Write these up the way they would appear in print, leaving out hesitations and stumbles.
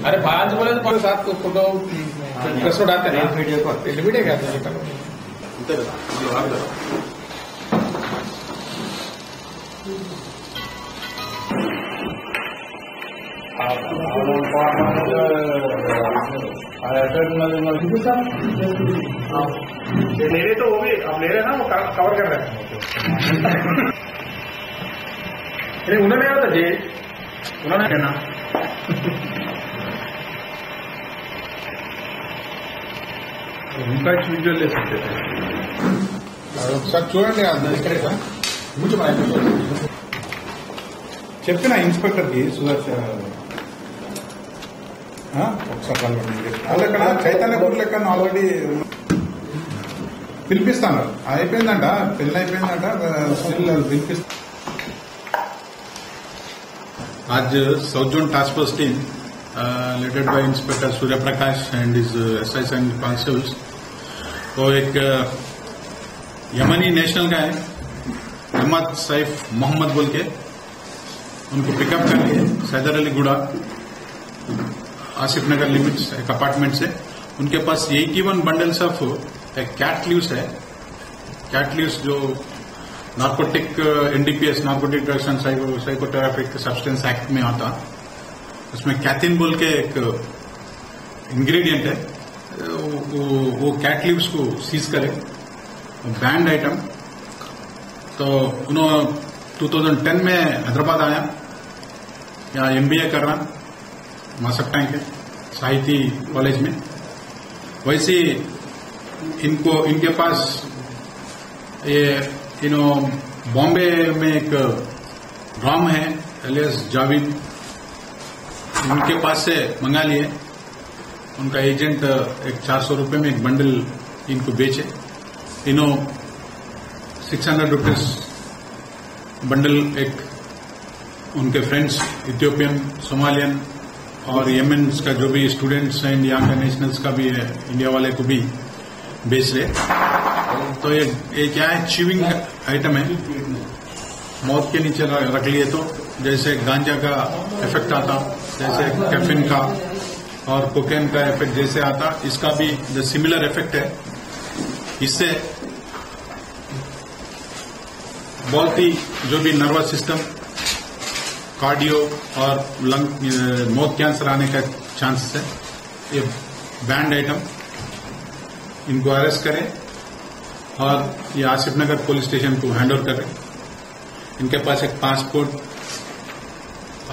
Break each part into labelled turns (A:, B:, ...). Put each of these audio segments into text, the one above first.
A: अरे बात बोले तो साथ तो फोटो प्रेस उड़ाते हैं वीडियो क्या ले रहे तो वो भी अब ले रहे ना वो कवर कर रहे हैं उन्होंने था जी उन्होंने कहना उनका वीडियो ले सकते थे సార్ చూడండి ఇక్కడ చెప్పిన ఇన్స్పెక్టర్కి సుదర్శన్ ఒకసారి వాళ్ళు అక్కడ చైతన్యపూర్ లెక్క ఆల్రెడీ పిలిపిస్తాను అయిపోయిందంట పెళ్లి అయిపోయిందంట స్టిల్ పిలిపిస్తా आज south zone task force team leaded by inspector Surya Prakash and his SI and constables वो एक यमनी नेशनल का है अहमद सैफ मोहम्मद बोल के उनको पिकअप कर लिए सैदर अली गुड़ा आसिफ नगर लिमिट्स एक अपार्टमेंट से उनके पास 81 बंडल्स ऑफ कैट लीव्स है कैट लीव्स जो narcotic NDPS narcotic drugs and psychotropic substance act में आता उसमें कैथिन बोल के एक इंग्रेडिएंट है वो कैट लीव्स को सीज करे बैंड आइटम तो उन्होंने 2010 में हैदराबाद आया यहाँ एमबीए कर रहा मासकटांग के साहिती कॉलेज में वैसे इनको इनके पास ये बॉम्बे में एक राम है एलियस जावेद उनके पास से मंगा लिए उनका एजेंट एक 400 रुपए में एक बंडल इनको बेचे 600 रुपीज बंडल एक उनके फ्रेंड्स इथियोपियन सोमालियन और येमेन का जो भी स्टूडेंट्स हैं यहाँ का नेशनल्स का भी है इंडिया वाले को भी बेच रहे तो ये क्या है च्यूइंग आइटम है मौत के नीचे रख लिए तो जैसे गांजा का इफेक्ट आता जैसे कैफीन का और कोकेन का इफेक्ट जैसे आता इसका भी जो सिमिलर इफेक्ट है इससे बहुत ही जो भी नर्वस सिस्टम कार्डियो और लंग मौत कैंसर आने का चांसेस है ये बैंड आइटम इनको अरेस्ट करें और ये आसिफ नगर पुलिस स्टेशन को हैंड ओवर करें इनके पास एक पासपोर्ट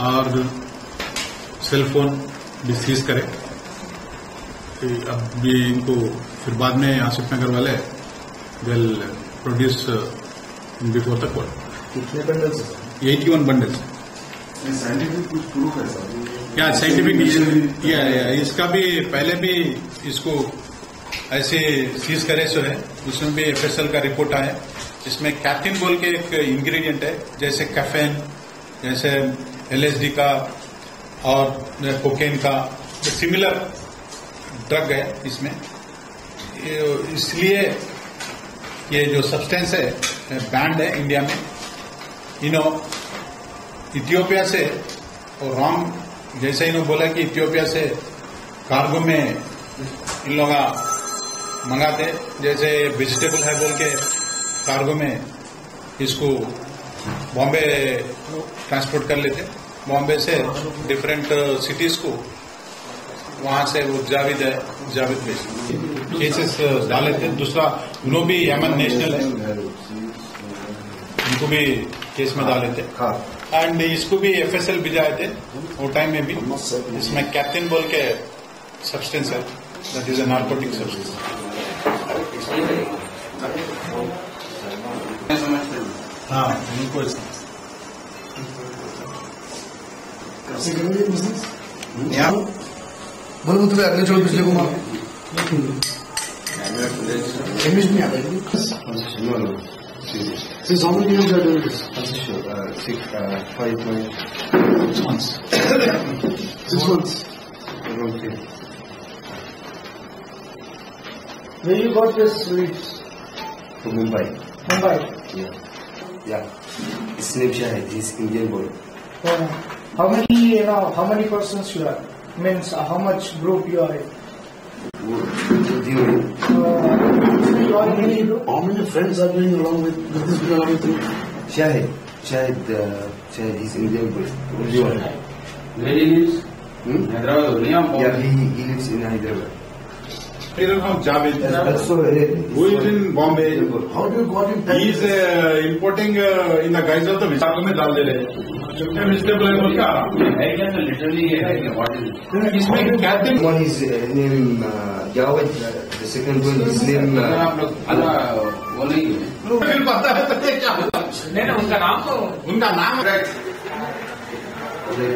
A: और सेलफोन भी सीज करें अब भी इनको फिर बाद में आसिफ नगर वाले will produce before the court कितने बंडल्स 81 बंडल्स
B: साइंटिफिक कुछ प्रूफ है सर
A: क्या साइंटिफिक इसका भी पहले भी इसको ऐसे सीज करे सो है उसमें भी एफएसएल का रिपोर्ट आया इसमें कैफीन बोल के एक इंग्रेडिएंट है जैसे कैफीन जैसे एलएसडी का और कोकेन का सिमिलर ड्रग है इसमें इसलिए ये जो सब्सटेंस है बैंड है इंडिया में इथियोपिया से और रॉन्ग जैसे इन्होंने बोला कि इथियोपिया से कार्गो में इन लोग मंगाते जैसे वेजिटेबल है बोल के कार्गो में इसको बॉम्बे ट्रांसपोर्ट कर लेते बॉम्बे से डिफरेंट सिटीज को वहां से वो जावेद बेचते केसेस डाले थे दूसरा उन्होंने भी यमन नेशनल है उनको भी केस में डाले थे एंड इसको भी एफएसएल भिजाए थे वो टाइम में भी इसमें कैप्टन बोल के सब्सटेंस है that is a narcotic substance हाँ इनको
C: बोलो तुम्हें अगले चलो पिछले को मारो इंग्लिश नहीं आता है
A: 6 months.
C: 6 months.
B: Okay.
D: Where you got this sweets?
E: To Mumbai.
D: Mumbai.
E: Yeah. His name Shahid. He's Indian boy.
D: How many persons you are? Means how much group you are in?
E: With you.
D: You are in any group?
C: How many friends are going along with this along with you?
E: Shahid. Shahid, he's Indian boy.
B: Where he lives? Hyderabad only or
E: Yeah,
B: Bombay?
E: he lives in Hyderabad.
A: Javed,
E: Also,
A: who is in Bombay.
C: How do you got in touch?
A: He is importing in the guise of the Visakhapatnam में डाल दे रहे हैं. Vegetable है बोल क्या?
B: है क्या तो literally है क्या? What is it?
A: इसमें क्या थे?
E: one is named Javed. The second one is named.
B: आप लोग अल्लाह वो नहीं है.
A: फिर पता है तो क्या?
B: नहीं ना उनका नाम तो
A: उनका नाम है.
E: Okay.